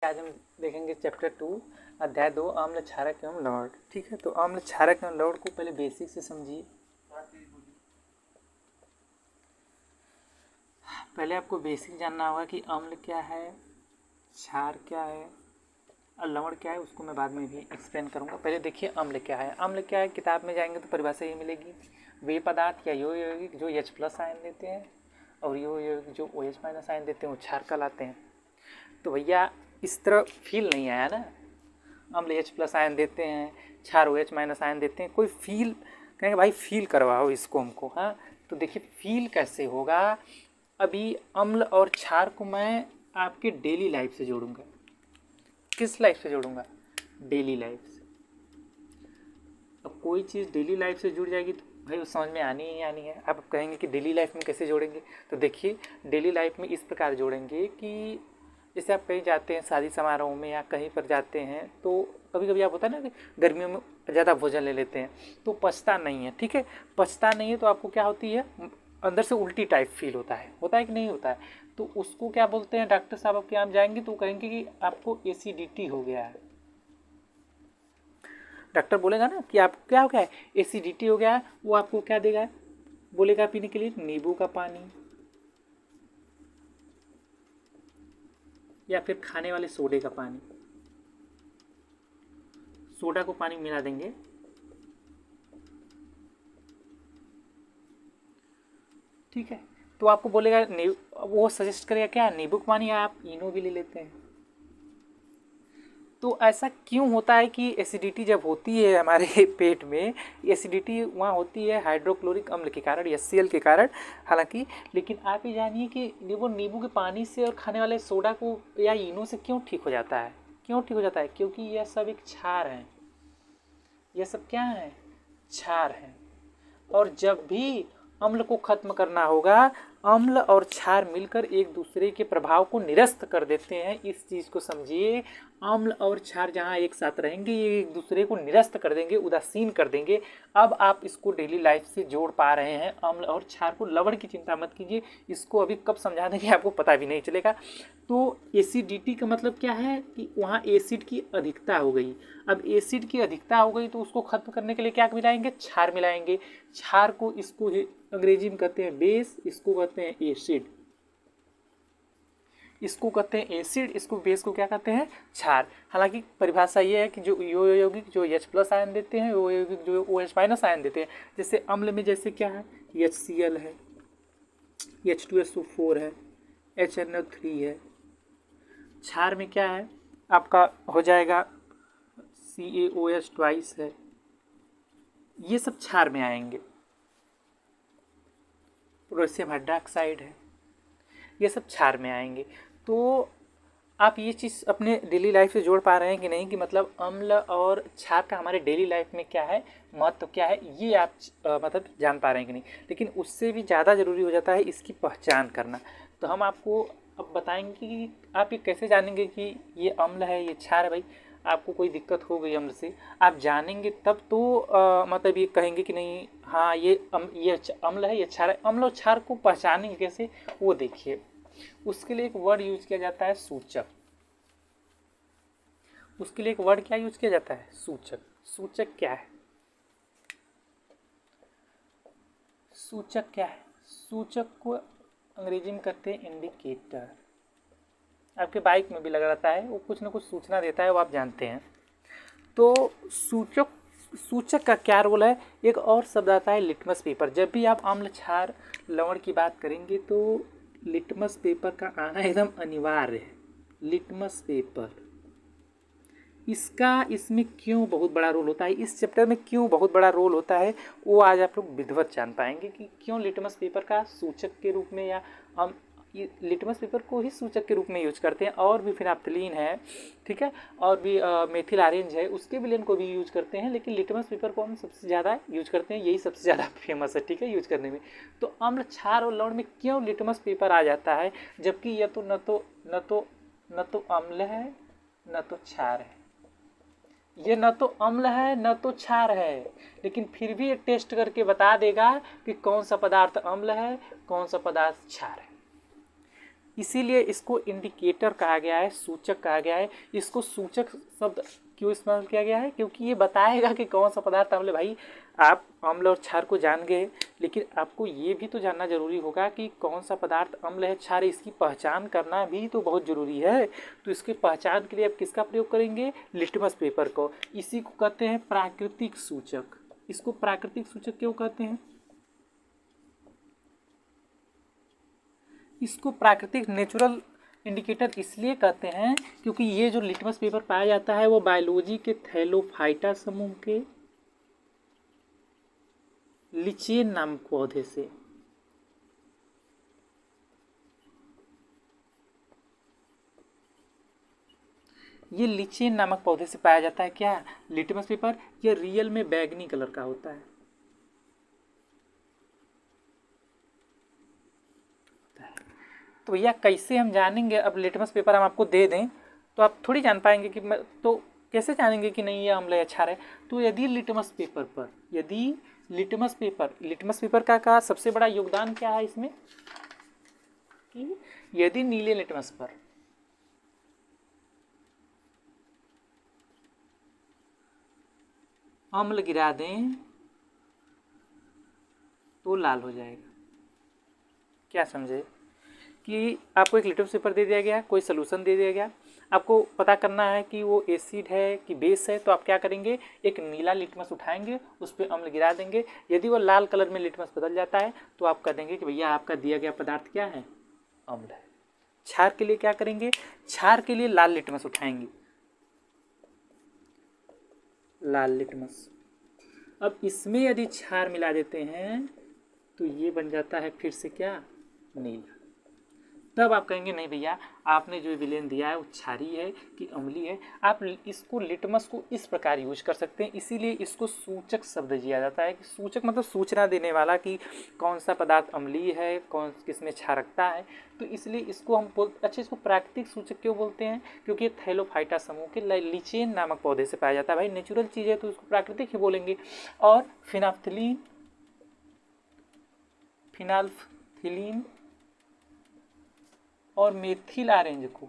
आज हम देखेंगे चैप्टर 2 अध्याय 2 अम्ल क्षारक एवं लवण। ठीक है, तो अम्ल क्षारक एवं लवण को पहले बेसिक से समझिए। पहले आपको बेसिक जानना होगा कि अम्ल क्या है, क्षार क्या है और लवण क्या है, उसको मैं बाद में भी एक्सप्लेन करूंगा। पहले देखिए अम्ल क्या है। अम्ल क्या है, किताब में जाएंगे तो परिभाषा ये मिलेगी, वे पदार्थ या यौगिक जो H+ आयन देते हैं और यौगिक जो OH- आयन देते हैं वो क्षार कहलाते हैं। तो भैया इस तरह फील नहीं आया ना, अम्ल H+ आयन देते हैं, क्षार OH- आयन देते हैं, कोई फील कहेंगे भाई फील करवाओ इसको हमको। हाँ, तो देखिए फील कैसे होगा। अभी अम्ल और क्षार को मैं आपके डेली लाइफ से जोड़ूंगा। किस लाइफ से जोड़ूंगा? डेली लाइफ से। अब कोई चीज़ डेली लाइफ से जुड़ जाएगी तो भाई वो समझ में आनी ही आनी है। आप कहेंगे कि डेली लाइफ में कैसे जोड़ेंगे, तो देखिए डेली लाइफ में इस प्रकार जोड़ेंगे कि जैसे आप कहीं जाते हैं शादी समारोह में या कहीं पर जाते हैं तो कभी कभी आप होता है ना कि गर्मियों में ज़्यादा भोजन ले लेते हैं तो पचता नहीं है। ठीक है, पचता नहीं है तो आपको क्या होती है, अंदर से उल्टी टाइप फील होता है कि नहीं होता है। तो उसको क्या बोलते हैं, डॉक्टर साहब आपके यहाँ जाएंगे तो कहेंगे कि आपको एसिडिटी हो गया है। डॉक्टर बोलेगा ना कि आपको क्या हो गया है, एसिडिटी हो गया है। वो आपको क्या देगा, बोलेगा पीने के लिए नींबू का पानी या फिर खाने वाले सोडे का पानी। सोडा को पानी मिला देंगे, ठीक है, तो आपको बोलेगा वो सजेस्ट करेगा क्या, नींबू का पानी, या आप इनो भी ले लेते हैं। तो ऐसा क्यों होता है कि एसिडिटी जब होती है हमारे पेट में, एसिडिटी वहाँ होती है हाइड्रोक्लोरिक अम्ल के कारण, HCl के कारण हालांकि। लेकिन आप ये जानिए कि वो नींबू के पानी से और खाने वाले सोडा को या इनो से क्यों ठीक हो जाता है। क्यों ठीक हो जाता है? क्योंकि यह सब एक क्षार है। यह सब क्या है? क्षार है। और जब भी अम्ल को खत्म करना होगा, अम्ल और क्षार मिलकर एक दूसरे के प्रभाव को निरस्त कर देते हैं। इस चीज़ को समझिए, अम्ल और क्षार जहाँ एक साथ रहेंगे ये एक दूसरे को निरस्त कर देंगे, उदासीन कर देंगे। अब आप इसको डेली लाइफ से जोड़ पा रहे हैं अम्ल और क्षार को। लवण की चिंता मत कीजिए, इसको अभी कब समझा देंगे आपको पता भी नहीं चलेगा। तो एसिडिटी का मतलब क्या है कि वहाँ एसिड की अधिकता हो गई। अब एसिड की अधिकता हो गई तो उसको खत्म करने के लिए क्या मिलाएंगे, क्षार मिलाएंगे। क्षार को इसको अंग्रेजी में कहते हैं बेस, इसको कहते हैं एसिड। इसको कहते हैं एसिड, इसको बेस को क्या कहते हैं, क्षार। हालांकि परिभाषा ये है कि जो यौगिक जो H+ आयन देते हैं, वो यौगिक जो OH- आयन देते हैं। जैसे अम्ल में जैसे क्या है, HCl है, H2SO4 है, HNO3 है। क्षार में क्या है आपका, हो जाएगा CaOH ट्वाइस है। ये सब क्षार में आएंगे। पोटेशियम हाइड्रोक्साइड है, ये सब क्षार में आएंगे। तो आप ये चीज़ अपने डेली लाइफ से जोड़ पा रहे हैं कि नहीं, कि मतलब अम्ल और क्षार का हमारे डेली लाइफ में क्या है, महत्व क्या है, ये आप मतलब जान पा रहे हैं कि नहीं। लेकिन उससे भी ज़्यादा ज़रूरी हो जाता है इसकी पहचान करना। तो हम आपको अब बताएंगे कि आप ये कैसे जानेंगे कि ये अम्ल है ये क्षार है। भाई आपको कोई दिक्कत हो गई अम्ल से, आप जानेंगे तब तो मतलब ये कहेंगे कि नहीं हाँ ये अम्ल है ये क्षार है। अम्ल और क्षार को पहचानेंगे कैसे, वो देखिए। उसके लिए एक वर्ड यूज किया जाता है, सूचक। उसके लिए एक वर्ड क्या यूज किया जाता है, सूचक। सूचक क्या है, सूचक क्या है? सूचक को अंग्रेजी में कहते हैं इंडिकेटर। आपके बाइक में भी लगा रहता है, वो कुछ ना कुछ सूचना देता है, वो आप जानते हैं। तो सूचक, सूचक का क्या रोल है? एक और शब्द आता है लिटमस पेपर। जब भी आप अम्ल क्षार लवण की बात करेंगे तो लिटमस पेपर का आना एकदम अनिवार्य है। लिटमस पेपर, इसका इसमें क्यों बहुत बड़ा रोल होता है, इस चैप्टर में क्यों बहुत बड़ा रोल होता है, वो आज आप लोग विधिवत जान पाएंगे कि क्यों लिटमस पेपर का सूचक के रूप में, या हम लिटमस पेपर को ही सूचक के रूप में यूज करते हैं। और भी फिनाप्थलीन है, ठीक है, और भी मेथिल ऑरेंज है, उसके विलेन को भी यूज करते हैं। लेकिन लिटमस पेपर को हम सबसे ज़्यादा यूज करते हैं, यही सबसे ज़्यादा फेमस है, ठीक है, यूज करने में। तो अम्ल क्षार और लवण में क्यों लिटमस पेपर आ जाता है, जबकि यह तो न तो अम्ल है न तो क्षार है। ये न तो अम्ल है न तो क्षार है, लेकिन फिर भी ये टेस्ट करके बता देगा कि कौन सा पदार्थ अम्ल है कौन सा पदार्थ क्षार है। इसीलिए इसको इंडिकेटर कहा गया है, सूचक कहा गया है। इसको सूचक शब्द क्यों इस्तेमाल किया गया है? क्योंकि ये बताएगा कि कौन सा पदार्थ अम्ल है। भाई आप अम्ल और क्षार को जान गए, लेकिन आपको ये भी तो जानना जरूरी होगा कि कौन सा पदार्थ अम्ल है, क्षार है। इसकी पहचान करना भी तो बहुत जरूरी है। तो इसकी पहचान के लिए आप किसका प्रयोग करेंगे? लिटमस पेपर को। इसी को कहते हैं प्राकृतिक सूचक। इसको प्राकृतिक सूचक क्यों कहते हैं? इसको प्राकृतिक नेचुरल इंडिकेटर इसलिए कहते हैं क्योंकि ये जो लिटमस पेपर पाया जाता है वो बायोलॉजी के थैलोफाइटा समूह के लिचेन नामक पौधे से, ये लिचेन नामक पौधे से पाया जाता है। क्या लिटमस पेपर? ये रियल में बैगनी कलर का होता है। तो भैया कैसे हम जानेंगे? अब लिटमस पेपर हम आपको दे दें तो आप थोड़ी जान पाएंगे कि मैं तो कैसे जानेंगे कि नहीं ये अम्ल है क्षार है? तो यदि लिटमस पेपर पर, यदि लिटमस पेपर का सबसे बड़ा योगदान क्या है इसमें कि यदि नीले लिटमस पर अम्ल गिरा दें तो लाल हो जाएगा। क्या समझे? कि आपको एक लिटमस पेपर दे दिया गया, कोई सोल्यूशन दे दिया गया, आपको पता करना है कि वो एसिड है कि बेस है। तो आप क्या करेंगे? एक नीला लिटमस उठाएंगे, उस पर अम्ल गिरा देंगे। यदि वो लाल कलर में लिटमस बदल जाता है तो आप कह देंगे कि भैया आपका दिया गया पदार्थ क्या है? अम्ल है। क्षार के लिए क्या करेंगे? क्षार के लिए लाल लिटमस उठाएंगे, लाल लिटमस। अब इसमें यदि क्षार मिला देते हैं तो ये बन जाता है फिर से क्या? नीला। तब आप कहेंगे नहीं भैया आपने जो विलेन दिया है वो क्षारीय है कि अम्लीय है। आप इसको लिटमस को इस प्रकार यूज कर सकते हैं। इसीलिए इसको सूचक शब्द दिया जाता है कि सूचक मतलब सूचना देने वाला कि कौन सा पदार्थ अम्लीय है, कौन किसमें क्षारकता है। तो इसलिए इसको हम अच्छा इसको प्राकृतिक सूचक क्यों बोलते हैं? क्योंकि ये थैलोफाइटा समूह के लिचेन नामक पौधे से पाया जाता है। भाई नेचुरल चीज़ है तो इसको प्राकृतिक ही बोलेंगे। और फिनाल्फिलीन और मेथिल ऑरेंज को,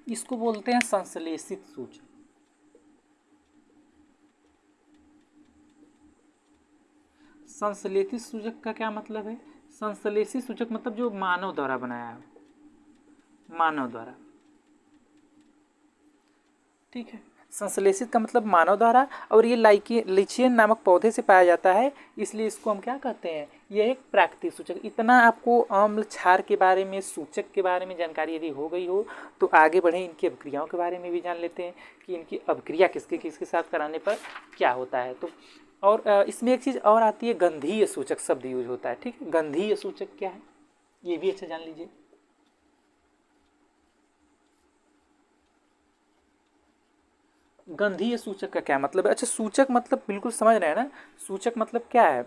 इसको बोलते हैं संश्लेषित सूचक। संश्लेषित सूचक का क्या मतलब है? संश्लेषित सूचक मतलब जो मानव द्वारा बनाया है, मानव द्वारा। ठीक है, संश्लेषित का मतलब मानव द्वारा। और ये लिचियन नामक पौधे से पाया जाता है, इसलिए इसको हम क्या कहते हैं? ये एक प्राकृतिक सूचक। इतना आपको अम्ल क्षार के बारे में, सूचक के बारे में जानकारी यदि हो गई हो तो आगे बढ़े इनकी अभिक्रियाओं के बारे में भी जान लेते हैं कि इनकी अभिक्रिया किसके किसके साथ कराने पर क्या होता है। तो और इसमें एक चीज़ और आती है, गंधीय सूचक शब्द यूज होता है। ठीक है, गंधीय सूचक क्या है ये भी अच्छा जान लीजिए। गंधीय सूचक का क्या मतलब है? अच्छा सूचक मतलब बिल्कुल समझ रहे हैं ना, सूचक मतलब क्या है?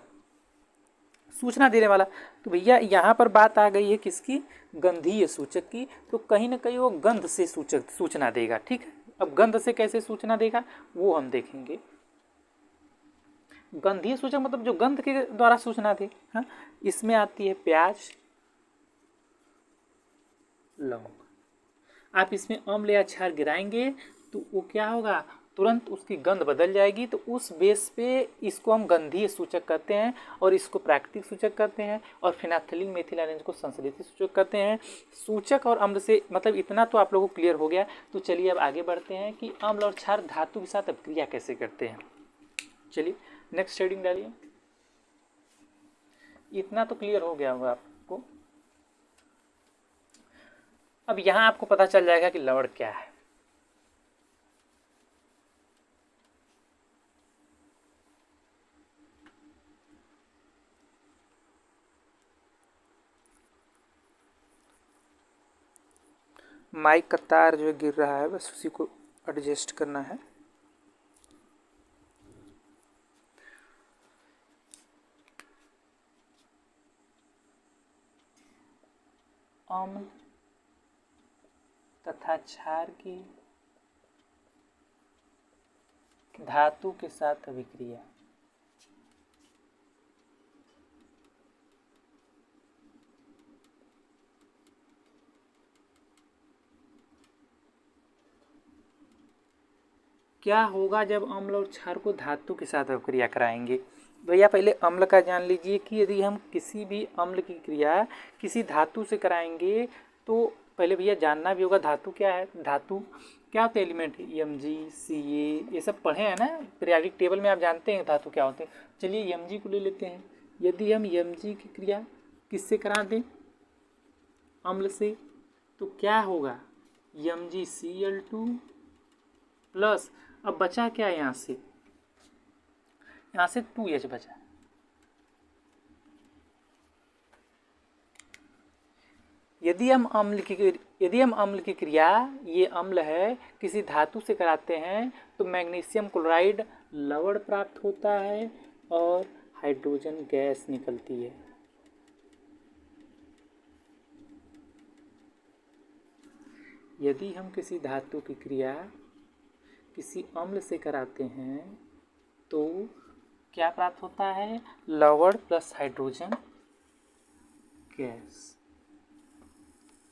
सूचना देने वाला। तो भैया यहाँ पर बात आ गई है किसकी? गंधीय सूचक की। तो कहीं ना कहीं वो गंध से सूचक सूचना देगा। ठीक है, अब गंध से कैसे सूचना देगा वो हम देखेंगे। गंधीय सूचक मतलब जो गंध के द्वारा सूचना दे। हाँ, इसमें आती है प्याज, लौंग। आप इसमें अम्ल या क्षार गिराएंगे तो वो क्या होगा? तुरंत उसकी गंध बदल जाएगी। तो उस बेस पे इसको हम गंधीय सूचक कहते हैं और इसको प्राकृतिक सूचक कहते हैं। और फिनाइलफिलीन मेथिल ऑरेंज को संश्लेषित सूचक कहते हैं। सूचक और अम्ल से मतलब इतना तो आप लोगों को क्लियर हो गया। तो चलिए अब आगे बढ़ते हैं कि अम्ल और क्षार धातु के साथ अभिक्रिया कैसे करते हैं। चलिए नेक्स्ट शेडिंग डालिए। इतना तो क्लियर हो गया होगा आपको। अब यहाँ आपको पता चल जाएगा कि लवण क्या है। माइक का तार जो गिर रहा है बस उसी को एडजस्ट करना है। अम्ल तथा क्षार की धातु के साथ अभिक्रिया। क्या होगा जब अम्ल और क्षार को धातु के साथ अभिक्रिया कराएंगे। भैया पहले अम्ल का जान लीजिए कि यदि हम किसी भी अम्ल की क्रिया किसी धातु से कराएंगे तो पहले भैया जानना भी होगा धातु क्या है। धातु क्या होते हैं, एलिमेंट, Mg, Ca, ये सब पढ़े हैं ना पीरियोडिक टेबल में, आप जानते हैं धातु क्या होते हैं। चलिए Mg को ले लेते हैं। यदि हम Mg की क्रिया किससे करा दें, अम्ल से, तो क्या होगा, MgCl2 प्लस, अब बचा क्या यहाँ से 2H बचा। यदि हम अम्ल की क्रिया, ये अम्ल है, किसी धातु से कराते हैं तो मैग्नीशियम क्लोराइड लवण प्राप्त होता है और हाइड्रोजन गैस निकलती है। यदि हम किसी धातु की क्रिया किसी अम्ल से कराते हैं तो क्या प्राप्त होता है, लवण प्लस हाइड्रोजन गैस।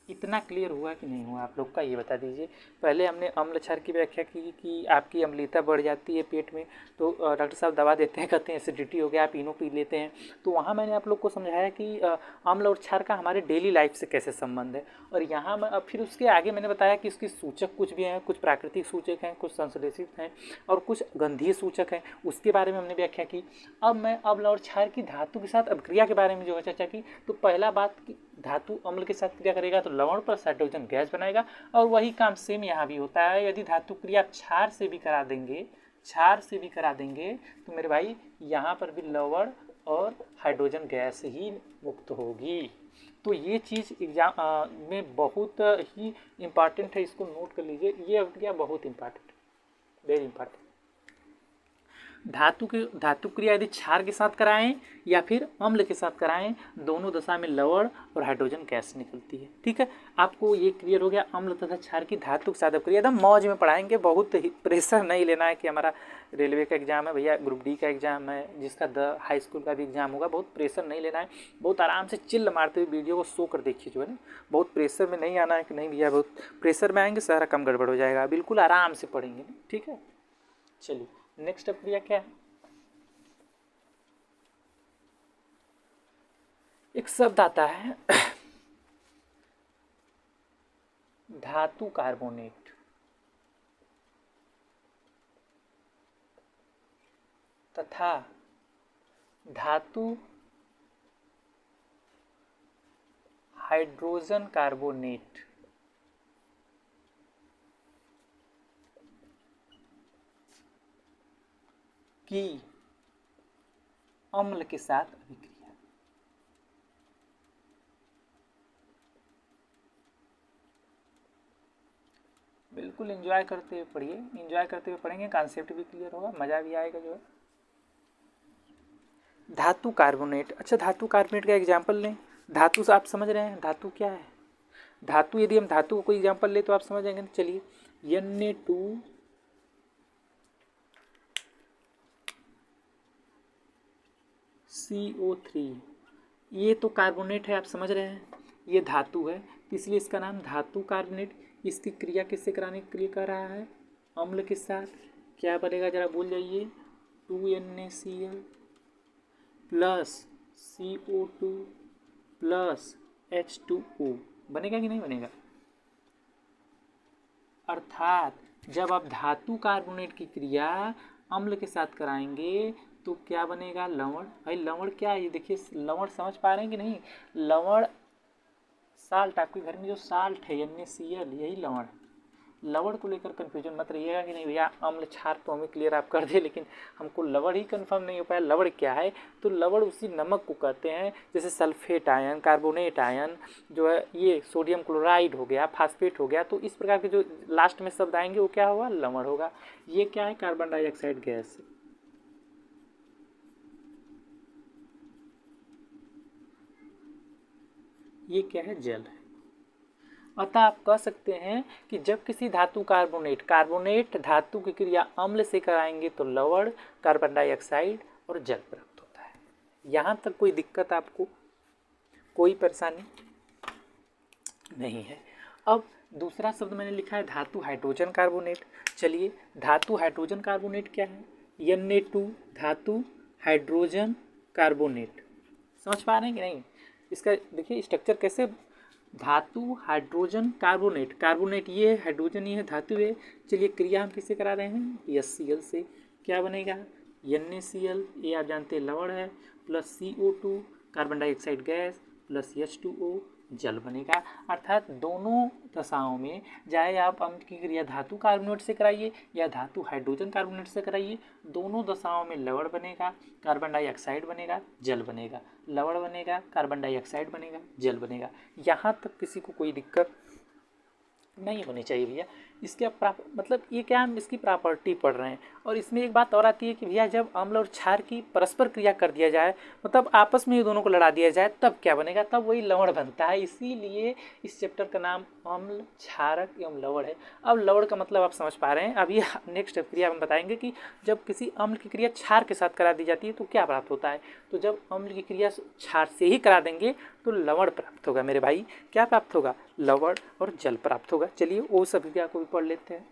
इतना क्लियर हुआ कि नहीं हुआ आप लोग का, ये बता दीजिए। पहले हमने अम्ल क्षार की व्याख्या की कि आपकी अम्लीयता बढ़ जाती है पेट में तो डॉक्टर साहब दवा देते हैं, कहते हैं एसिडिटी हो गया, आप इनो पी लेते हैं। तो वहाँ मैंने आप लोग को समझाया कि अम्ल और क्षार का हमारे डेली लाइफ से कैसे संबंध है। और यहाँ मैं अब फिर उसके आगे मैंने बताया कि इसके सूचक कुछ भी हैं, कुछ प्राकृतिक सूचक हैं, कुछ संश्लेषित हैं और कुछ गंधीय सूचक हैं, उसके बारे में हमने व्याख्या की। अब मैं अम्ल और क्षार की धातु के साथ अभिक्रिया के बारे में जो है चर्चा की। तो पहला बात कि धातु अम्ल के साथ क्रिया करेगा तो लवण प्लस हाइड्रोजन गैस बनाएगा, और वही काम सेम यहाँ भी होता है। यदि धातु क्रिया क्षार से भी करा देंगे तो मेरे भाई यहाँ पर भी लवण और हाइड्रोजन गैस ही मुक्त होगी। तो ये चीज़ एग्जाम में बहुत ही इम्पॉर्टेंट है, इसको नोट कर लीजिए, ये अभिक्रिया बहुत इम्पॉर्टेंट, वेरी इम्पॉर्टेंट। धातु क्रिया यदि क्षार के साथ कराएं या फिर अम्ल के साथ कराएं, दोनों दशा में लवण और हाइड्रोजन गैस निकलती है। ठीक है, आपको ये क्लियर हो गया। अम्ल तथा क्षार की धातु के साथ अभिक्रिया एकदम मौज में पढ़ाएंगे, बहुत ही प्रेशर नहीं लेना है कि हमारा रेलवे का एग्जाम है भैया, ग्रुप डी का एग्जाम है, जिसका हाई स्कूल का भी एग्जाम होगा, बहुत प्रेशर नहीं लेना है। बहुत आराम से चिल्ल मारते हुए वीडियो को शो कर देखिए, जो है ना, बहुत प्रेशर में नहीं आना है कि नहीं भैया बहुत प्रेशर में आएंगे सारा काम गड़बड़ हो जाएगा। बिल्कुल आराम से पढ़ेंगे, ठीक है। चलिए नेक्स्ट अभिक्रिया क्या है, एक शब्द आता है धातु कार्बोनेट तथा धातु हाइड्रोजन कार्बोनेट की अम्ल के साथ अभिक्रिया। बिल्कुल एंजॉय करते हुए पढ़िए, एंजॉय करते हुए पढ़ेंगे, कॉन्सेप्ट भी क्लियर होगा, मज़ा भी आएगा जो है। धातु कार्बोनेट, अच्छा धातु कार्बोनेट का एग्जाम्पल लें। धातु से आप समझ रहे हैं धातु क्या है। धातु, यदि हम धातु को कोई एग्जाम्पल ले तो आप समझ जाएंगे। चलिए Na2CO3, ये तो कार्बोनेट है, आप समझ रहे हैं, ये धातु है, इसलिए इसका नाम धातु कार्बोनेट। इसकी क्रिया किससे कराने की क्रिया कर रहा है, अम्ल के साथ। क्या बनेगा जरा बोल जाइए, 2NaCl plus CO2 plus H2O, बनेगा कि नहीं बनेगा। अर्थात जब आप धातु कार्बोनेट की क्रिया अम्ल के साथ कराएंगे तो क्या बनेगा, लवण। भाई लवण क्या है, ये देखिए लवण समझ पा रहे हैं कि नहीं। लवण साल्ट, आपके घर में जो साल्ट है NaCl, यही लवण। लवण को लेकर कन्फ्यूजन मत रहिएगा कि नहीं भैया अम्ल क्षार तो हमें क्लियर आप कर दे, लेकिन हमको लवण ही कंफर्म नहीं हो पाया। लवण क्या है, तो लवण उसी नमक को कहते हैं, जैसे सल्फेट आयन, कार्बोनेट आयन जो है, ये सोडियम क्लोराइड हो गया, फास्फेट हो गया, तो इस प्रकार के जो लास्ट में शब्द आएंगे वो क्या होगा, लवण होगा। ये क्या है, कार्बन डाइऑक्साइड गैस। ये क्या है, जल है। अतः आप कह सकते हैं कि जब किसी धातु कार्बोनेट धातु की क्रिया अम्ल से कराएंगे तो लवण, कार्बन डाइऑक्साइड और जल प्राप्त होता है। यहाँ तक कोई दिक्कत, आपको कोई परेशानी नहीं है। अब दूसरा शब्द मैंने लिखा है धातु हाइड्रोजन कार्बोनेट। चलिए धातु हाइड्रोजन कार्बोनेट क्या है, Na2 धातु हाइड्रोजन कार्बोनेट। समझ पा रहे हैं कि नहीं? इसका देखिए स्ट्रक्चर कैसे, धातु हाइड्रोजन कार्बोनेट, कार्बोनेट ये है, हाइड्रोजन ये है, धातु है। चलिए क्रिया हम किससे करा रहे हैं, HCl से। क्या बनेगा, NaCl, ये आप जानते हैं लवण है, plus CO2 carbon dioxide gas, plus H2O जल बनेगा। अर्थात दोनों दशाओं में, चाहे आप अम्ल की क्रिया धातु कार्बोनेट से कराइए या धातु हाइड्रोजन कार्बोनेट से कराइए, दोनों दशाओं में लवण बनेगा, कार्बन डाइऑक्साइड बनेगा, जल बनेगा, लवण बनेगा, कार्बन डाइऑक्साइड बनेगा, जल बनेगा। यहाँ तक किसी को कोई दिक्कत नहीं होनी चाहिए भैया। इसके मतलब ये क्या, हम इसकी प्रॉपर्टी पढ़ रहे हैं। और इसमें एक बात और आती है कि भैया जब अम्ल और क्षार की परस्पर क्रिया कर दिया जाए, मतलब आपस में ही दोनों को लड़ा दिया जाए, तब क्या बनेगा, तब वही लवण बनता है। इसीलिए इस चैप्टर का नाम अम्ल क्षारक एवं लवण है। अब लवण का मतलब आप समझ पा रहे हैं। अब ये नेक्स्ट क्रिया हम बताएंगे कि जब किसी अम्ल की क्रिया क्षार के साथ करा दी जाती है तो क्या प्राप्त होता है। तो जब अम्ल की क्रिया क्षार से ही करा देंगे तो लवण प्राप्त होगा मेरे भाई। क्या प्राप्त होगा, लवण और जल प्राप्त होगा। चलिए वो सभी क्रिया को भी पढ़ लेते हैं।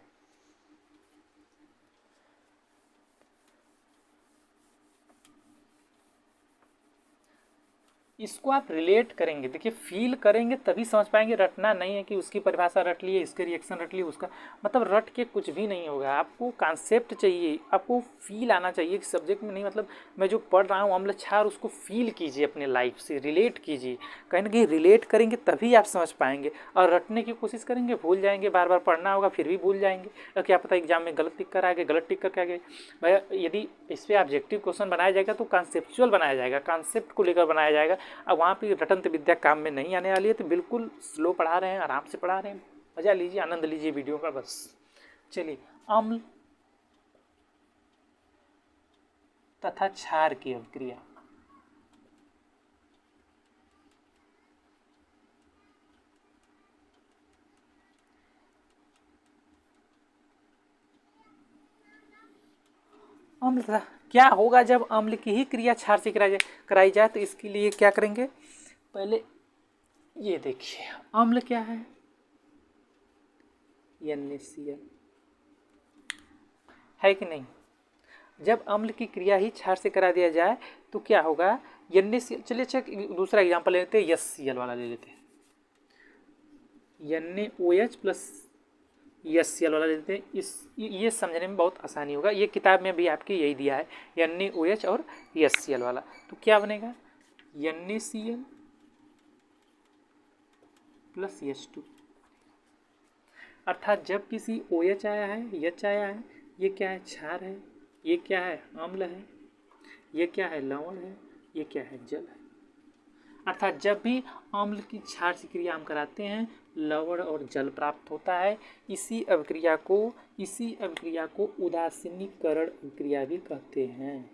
इसको आप रिलेट करेंगे, देखिए फील करेंगे तभी समझ पाएंगे। रटना नहीं है कि उसकी परिभाषा रट लिए, इसके रिएक्शन रट लिए, उसका मतलब रट के कुछ भी नहीं होगा। आपको कॉन्सेप्ट चाहिए, आपको फील आना चाहिए कि सब्जेक्ट में नहीं, मतलब मैं जो पढ़ रहा हूँ अम्ल क्षार, उसको फील कीजिए, अपने लाइफ से रिलेट कीजिए। कहीं ना कहीं रिलेट करेंगे तभी आप समझ पाएंगे। और रटने की कोशिश करेंगे भूल जाएंगे, बार बार पढ़ना होगा फिर भी भूल जाएंगे। और क्या पता एग्जाम में गलत टिक कर आ गए, गलत टिक करके आ गए। भैया यदि इस पर ऑब्जेक्टिव क्वेश्चन बनाया जाएगा तो कॉन्सेप्चुअल बनाया जाएगा, कॉन्सेप्ट को लेकर बनाया जाएगा। अब वहाँ पे रटंत विद्या काम में नहीं आने वाली है। तो बिल्कुल स्लो पढ़ा रहे हैं, आराम से पढ़ा रहे हैं, मजा लीजिए, आनंद लीजिए वीडियो का बस। चलिए अम्ल तथा क्षार की अभिक्रिया। अम्ल तथा क्या होगा जब अम्ल की ही क्रिया क्षार से कराई जाए तो इसके लिए क्या करेंगे, पहले ये देखिए अम्ल क्या है, NaCl है कि नहीं। जब अम्ल की क्रिया ही क्षार से करा दिया जाए तो क्या होगा, NaCl। चलिए अच्छा दूसरा एग्जांपल ले लेते हैं, HCl वाला ले लेते हैं। NaOH प्लस HCl वाला ले लेते हैं। ये समझने में बहुत आसानी होगा, ये किताब में भी आपकी यही दिया है, NaOH और HCl वाला। तो क्या बनेगा, NaCl प्लस H2। अर्थात जब किसी OH आया है, H आया है, ये क्या है, क्षार है, ये क्या है, अम्ल है, ये क्या है, लवण है, ये क्या है, जल है। अर्थात जब भी अम्ल की क्षार से क्रिया हम कराते हैं, लवण और जल प्राप्त होता है। इसी अभिक्रिया को उदासीनीकरण अभिक्रिया भी कहते हैं।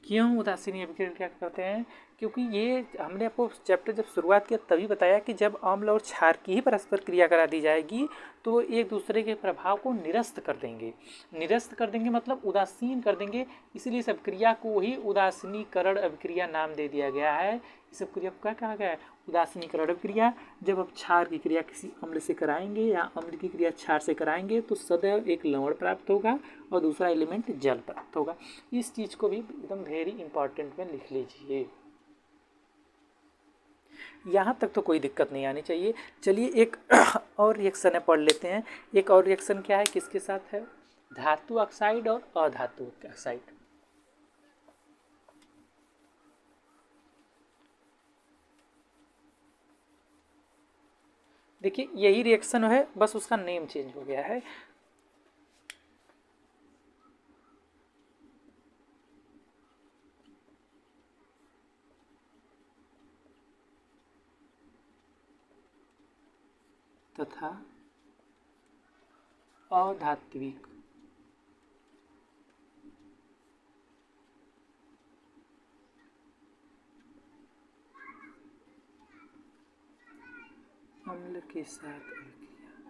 क्यों उदासीनी अभिक्रिया करते हैं, क्योंकि ये हमने आपको चैप्टर जब शुरुआत किया तभी बताया कि जब अम्ल और क्षार की ही परस्पर क्रिया करा दी जाएगी तो एक दूसरे के प्रभाव को निरस्त कर देंगे। निरस्त कर देंगे मतलब उदासीन कर देंगे, इसलिए इस अभिक्रिया को ही उदासीनीकरण अभिक्रिया नाम दे दिया गया है। इस अभिक्रिया को क्या कहा गया है, उदासीनीकरण अभिक्रिया। जब आप क्षार की क्रिया किसी अम्ल से कराएंगे या अम्ल की क्रिया क्षार से कराएंगे तो सदैव एक लवण प्राप्त होगा और दूसरा एलिमेंट जल प्राप्त होगा। इस चीज़ को भी एकदम वेरी इंपॉर्टेंट में लिख लीजिए। यहाँ तक तो कोई दिक्कत नहीं आनी चाहिए। चलिए एक और रिएक्शन है, पढ़ लेते हैं। एक और रिएक्शन क्या है, किसके साथ है, धातु ऑक्साइड और अधातु ऑक्साइड। देखिए यही रिएक्शन है, बस उसका नेम चेंज हो गया है। तथा अधात्विक अम्ल के साथ अभिक्रिया।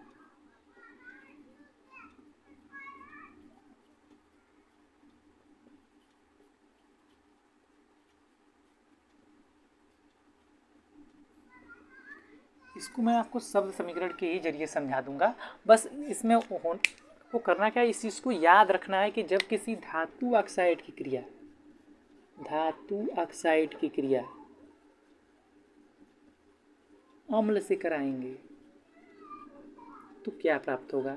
इसको मैं आपको शब्द समीकरण के ही जरिए समझा दूंगा। बस इसमें को करना क्या है, इस चीज़ को याद रखना है कि जब किसी धातु ऑक्साइड की क्रिया अम्ल से कराएंगे तो क्या प्राप्त होगा।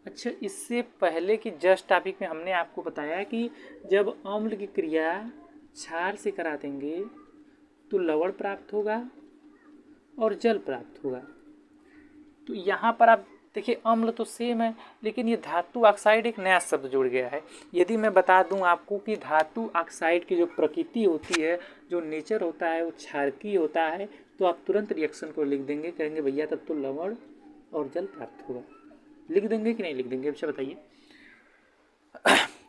अच्छा, इससे पहले कि जस्ट टॉपिक में हमने आपको बताया कि जब अम्ल की क्रिया क्षार से करा देंगे तो लवण प्राप्त होगा और जल प्राप्त होगा। तो यहाँ पर आप देखिए, अम्ल तो सेम है, लेकिन ये धातु ऑक्साइड एक नया शब्द जुड़ गया है। यदि मैं बता दूं आपको कि धातु ऑक्साइड की जो प्रकृति होती है, जो नेचर होता है, वो क्षारकीय होता है, तो आप तुरंत रिएक्शन को लिख देंगे, कहेंगे भैया तब तो लवण और जल प्राप्त होगा। लिख देंगे कि नहीं लिख देंगे, अच्छा बताइए।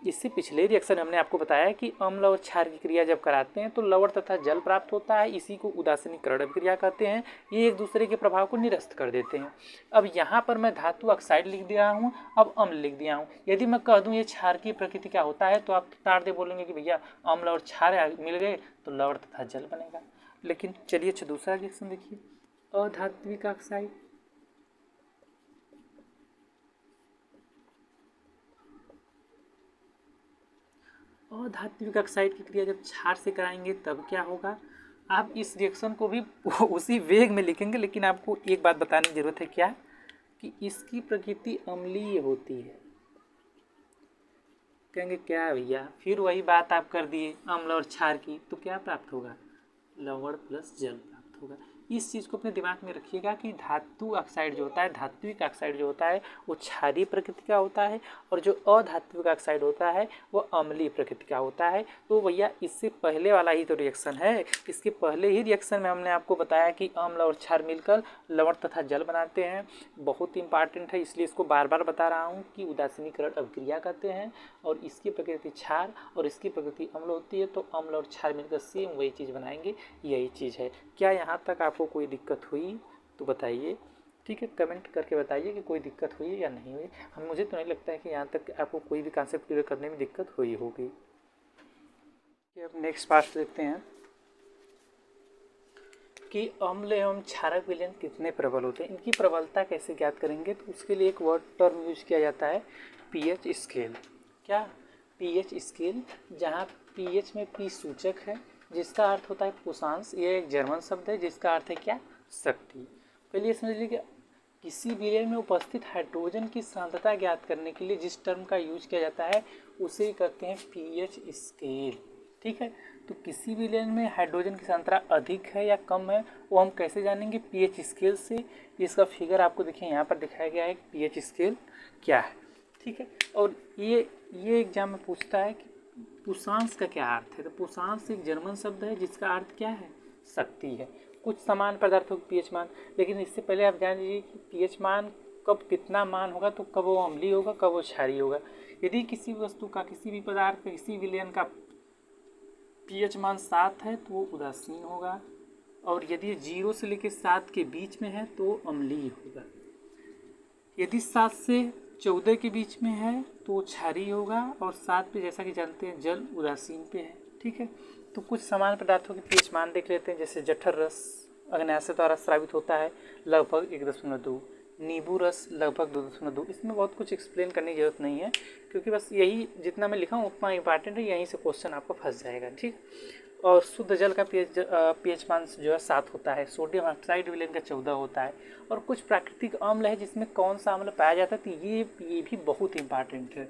इससे पिछले रिएक्शन हमने आपको बताया कि अम्ल और क्षार की क्रिया जब कराते हैं तो लवण तथा जल प्राप्त होता है। इसी को उदासीनीकरण अभिक्रिया कहते हैं। ये एक दूसरे के प्रभाव को निरस्त कर देते हैं। अब यहाँ पर मैं धातु ऑक्साइड लिख दिया हूँ, अब अम्ल लिख दिया हूँ। यदि मैं कह दूँ ये क्षार की प्रकृति क्या होता है, तो आप ताड़ दे बोलेंगे कि भैया अम्ल और क्षार मिल गए तो लवण तथा जल बनेगा। लेकिन चलिए अच्छा दूसरा रिएक्शन देखिए, अधात्विक ऑक्साइड। अधात्विक ऑक्साइड की क्रिया जब क्षार से कराएंगे तब क्या होगा। आप इस रिएक्शन को भी उसी वेग में लिखेंगे, लेकिन आपको एक बात बताने की जरूरत है, क्या कि इसकी प्रकृति अम्लीय होती है। कहेंगे क्या भैया, फिर वही बात आप कर दिए अम्ल और क्षार की, तो क्या प्राप्त होगा, लवण प्लस जल प्राप्त होगा। इस चीज़ को अपने दिमाग में रखिएगा कि धातु ऑक्साइड जो होता है, धात्विक ऑक्साइड जो होता है, वो क्षारीय प्रकृति का होता है, और जो अधात्विक ऑक्साइड होता है वो अम्लीय प्रकृति का होता है। तो भैया इससे पहले वाला ही तो रिएक्शन है। इसके पहले ही रिएक्शन में हमने आपको बताया कि अम्ल और क्षार मिलकर लवण तथा जल बनाते हैं। बहुत इंपॉर्टेंट है, इसलिए इसको बार बार बता रहा हूँ कि उदासीनीकरण अभिक्रिया कहते हैं, और इसकी प्रकृति क्षार और इसकी प्रकृति अम्ल होती है। तो अम्ल और क्षार मिलकर सेम वही चीज़ बनाएंगे, यही चीज़ है। क्या यहाँ तक आपको कोई दिक्कत हुई तो बताइए, ठीक है, कमेंट करके बताइए कि कोई दिक्कत हुई या नहीं हुई। मुझे तो नहीं लगता है कि यहाँ तक आपको कोई भी कॉन्सेप्ट क्लियर करने में दिक्कत हुई होगी। अब नेक्स्ट पार्ट देखते हैं कि अम्ल एवं क्षारक विलयन कितने प्रबल होते हैं, इनकी प्रबलता कैसे ज्ञात करेंगे। तो उसके लिए एक वर्ड टर्म यूज किया जाता है, पीएच स्केल। क्या, पीएच स्केल, जहाँ पीएच में पी सूचक है, जिसका अर्थ होता है पुषांश। ये एक जर्मन शब्द है जिसका अर्थ है क्या, शक्ति। पहले ये समझ लीजिए कि किसी विलयन में उपस्थित हाइड्रोजन की सांद्रता ज्ञात करने के लिए जिस टर्म का यूज किया जाता है उसे कहते हैं पीएच स्केल। ठीक है, तो किसी विलयन में हाइड्रोजन की सांद्रता अधिक है या कम है, वो हम कैसे जानेंगे, पीएच स्केल से। इसका फिगर आपको देखिए यहाँ पर दिखाया गया है, पीएच स्केल क्या है। ठीक है, और ये एग्जाम में पूछता है कि पुषांश का क्या अर्थ है। तो पुषांश एक जर्मन शब्द है जिसका अर्थ क्या है, शक्ति है। कुछ समान पदार्थों की पीएच मान, लेकिन इससे पहले आप जान लीजिए कि पीएच मान कब कितना मान होगा, तो कब वो अम्लीय होगा, कब वो क्षारीय होगा। यदि किसी वस्तु का, किसी भी पदार्थ का, किसी विलयन का पीएच मान 7 है तो वो उदासीन होगा, और यदि 0 से लेकर 7 के बीच में है तो अम्लीय होगा। यदि 7 से 14 के बीच में है तो क्षारीय होगा, और 7 पे जैसा कि जानते हैं जल उदासीन पे है। ठीक है, तो कुछ समान पदार्थों के पीएच मान देख लेते हैं। जैसे जठर रस अग्न्याशय द्वारा स्रावित होता है लगभग 1.2, नींबू रस लगभग 2.2। इसमें बहुत कुछ एक्सप्लेन करने की जरूरत नहीं है, क्योंकि बस यही जितना मैं लिखा हूँ उतना इंपॉर्टेंट है, यहीं से क्वेश्चन आपको फंस जाएगा। ठीक, और शुद्ध जल का पीएच मान जो है 7 होता है। सोडियम ऑक्साइड विलयन का 14 होता है। और कुछ प्राकृतिक अम्ल है जिसमें कौन सा अम्ल पाया जाता है, तो ये भी बहुत इंपॉर्टेंट है,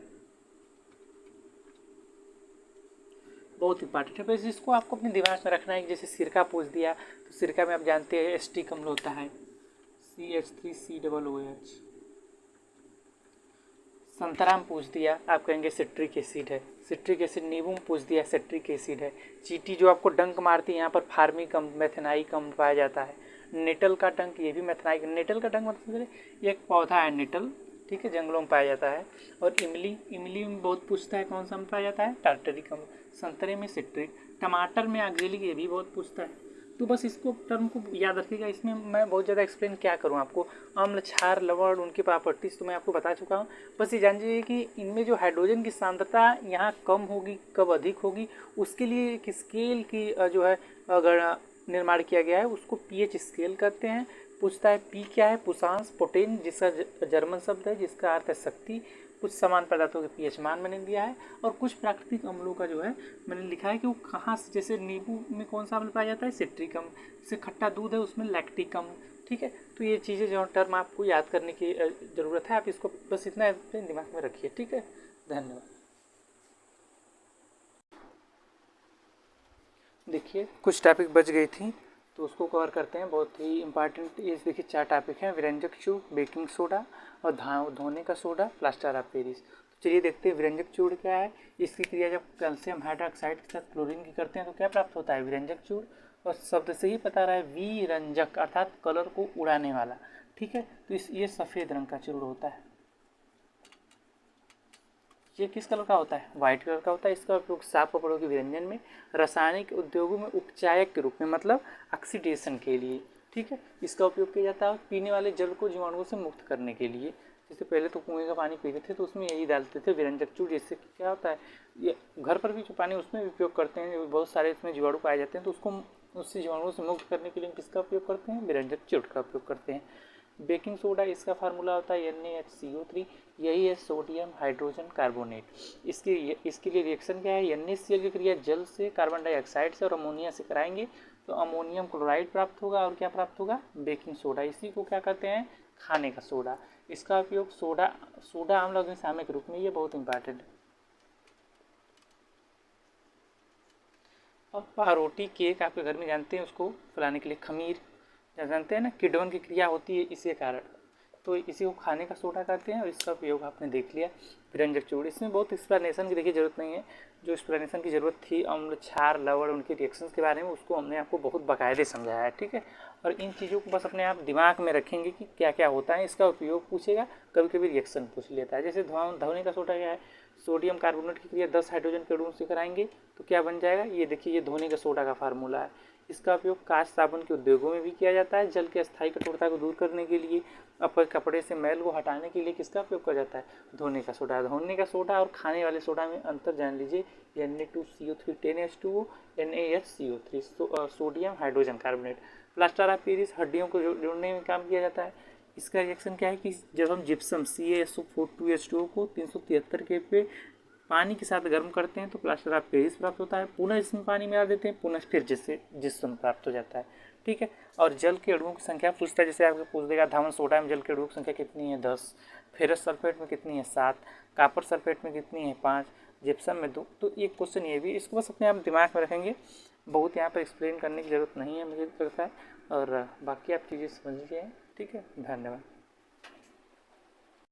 बहुत इंपॉर्टेंट है। बस इसको आपको अपने दिमाग में रखना है। जैसे सिरका पूछ दिया, तो सिरका में आप जानते हैं एस्टिक अम्ल होता है, CH3COOH। संतरा में पूछ दिया, आप कहेंगे सिट्रिक एसिड है। सिट्रिक एसिड नींबू में पूछ दिया, सिट्रिक एसिड है। चींटी जो आपको डंक मारती है, यहाँ पर फार्मिक अम्ल, मेथेनाइक अम्ल पाया जाता है। नेटल का डंक, ये भी मेथेनाइक। नेटल का डंक मतलब ये एक पौधा है नेटल, ठीक है, जंगलों में पाया जाता है। और इमली में बहुत पूछता है, कौन सा अम्ल पाया जाता है, टार्टरिक अम्ल। संतरे में सिट्रिक, टमाटर में ऑक्जेलिक, ये भी बहुत पूछता है। तो बस इसको टर्म को याद रखिएगा। इसमें मैं बहुत ज़्यादा एक्सप्लेन क्या करूँ आपको, अम्ल, क्षार, लवण, उनकी प्रॉपर्टीज़ तो मैं आपको बता चुका हूँ। बस ये जान लीजिए कि इनमें जो हाइड्रोजन की सांद्रता यहाँ कम होगी, कब अधिक होगी, उसके लिए एक स्केल की जो है अगर निर्माण किया गया है, उसको पीएच स्केल कहते हैं। पूछता है पी क्या है, पुषांश, पोटेन जिसका जर्मन शब्द है जिसका अर्थ है शक्ति। कुछ समान पदार्थों के पीएच मान मैंने दिया है, और कुछ प्राकृतिक अम्लों का जो है मैंने लिखा है कि वो कहाँ से, जैसे नींबू में कौन सा अम्ल पाया जाता है, सिट्रिकम। जैसे खट्टा दूध है उसमें लैक्टिकम। ठीक है, तो ये चीज़ें जो टर्म आपको याद करने की ज़रूरत है, आप इसको बस इतना अपने दिमाग में रखिए। ठीक है, धन्यवाद। देखिए कुछ टॉपिक बच गई थी तो उसको कवर करते हैं, बहुत ही इंपॉर्टेंट। ये देखिए 4 टॉपिक हैं, व्यंजक चूड़, बेकिंग सोडा और धोने का सोडा, प्लास्टर ऑफ पेरिस। तो चलिए देखते हैं व्यंजक चूड़ क्या है। इसकी क्रिया जब कैल्शियम हाइड्रोक्साइड के साथ क्लोरीन की करते हैं तो क्या प्राप्त होता है, व्यंजक चूड़। और शब्द से ही पता रहा है विरंजक अर्थात कलर को उड़ाने वाला। ठीक है, तो ये सफ़ेद रंग का चूड़ होता है। ये किस कलर का होता है, व्हाइट कलर का होता है। इसका उपयोग साफ कपड़ों के व्यंजन में, रासायनिक उद्योगों में उपचायक के रूप में, मतलब ऑक्सीडेशन के लिए। ठीक है, इसका उपयोग किया जाता है पीने वाले जल को जीवाणुओं से मुक्त करने के लिए। जैसे पहले तो कुएं का पानी पीते थे तो उसमें यही डालते थे व्यंजक चूड़, जिससे क्या होता है, ये घर पर भी जो पानी उसमें भी उपयोग करते हैं, बहुत सारे इसमें जीवाणु पाए जाते हैं, तो उसको उससे जीवाणुओं से मुक्त करने के लिए किसका उपयोग करते हैं, व्यंजक चूड़ का उपयोग करते हैं। बेकिंग सोडा, इसका फार्मूला होता है NaHCO3, यही है सोडियम हाइड्रोजन कार्बोनेट। इसके लिए रिएक्शन क्या है, NaCl की क्रिया जल से, कार्बन डाइऑक्साइड से और अमोनिया से कराएंगे तो अमोनियम क्लोराइड प्राप्त होगा, और क्या प्राप्त होगा, बेकिंग सोडा। इसी को क्या कहते हैं, खाने का सोडा। इसका उपयोग सोडा अम्ल अग्निशामक के रूप में, ये बहुत इंपॉर्टेंट है। और पारोटी केक आपके घर में जानते हैं, उसको फैलाने के लिए खमीर जानते हैं ना, किडोन की क्रिया होती है इसी कारण, तो इसी को खाने का सोडा कहते हैं। और इसका उपयोग आपने देख लिया, व्यंजक चूड़। इसमें बहुत एक्सप्लेनेशन की देखिए जरूरत नहीं है, जो एक्सप्लेनेशन की ज़रूरत थी अम्ल, क्षार, लवण, उनके रिएक्शंस के बारे में, उसको हमने आपको बहुत बाकायदे समझाया है। ठीक है, और इन चीज़ों को बस अपने आप दिमाग में रखेंगे कि क्या क्या होता है, इसका उपयोग पूछेगा, कभी कभी रिएक्शन पूछ लेता है। जैसे धोने का सोडा क्या है, सोडियम कार्बोनेट की क्रिया 10 हाइड्रोजन के अणुओं से कराएंगे तो क्या बन जाएगा, ये देखिए, ये धोने का सोडा का फार्मूला है। इसका उपयोग कांच साबुन के उद्योगों में भी किया जाता है, जल की अस्थायी कठोरता को दूर करने के लिए, अपने कपड़े से मैल को हटाने के लिए किसका उपयोग किया जाता है, धोने का सोडा। धोने का सोडा और खाने वाले सोडा में अंतर जान लीजिए, Na2CO3 10H2O, NaHCO3 sodium hydrogen carbonate. Plaster of Paris हड्डियों को जोड़ने में काम किया जाता है। इसका रिएक्शन क्या है कि जब हम जिप्सम CaSO4 को 373 के पे पानी के साथ गर्म करते हैं तो प्लास्टर ऑफ पेरिस प्राप्त होता है। पुनः इसमें पानी मिला देते हैं, पुनः फिर जिससे जिप्सम प्राप्त हो जाता है। ठीक है, और जल के अणुओं की संख्या पूछता है, जैसे आपको पूछ देगा धावन सोडा में जल के अणुओं की संख्या कितनी है, 10। फेरस सल्फेट में कितनी है, 7। कॉपर सल्फेट में कितनी है, 5। जिप्सम में 2। तो एक क्वेश्चन ये भी, इसको बस अपने आप दिमाग में रखेंगे, बहुत यहाँ पर एक्सप्लेन करने की ज़रूरत नहीं है मुझे लगता है, और बाकी आप चीज़ें समझ गए हैं। ठीक है, धन्यवाद।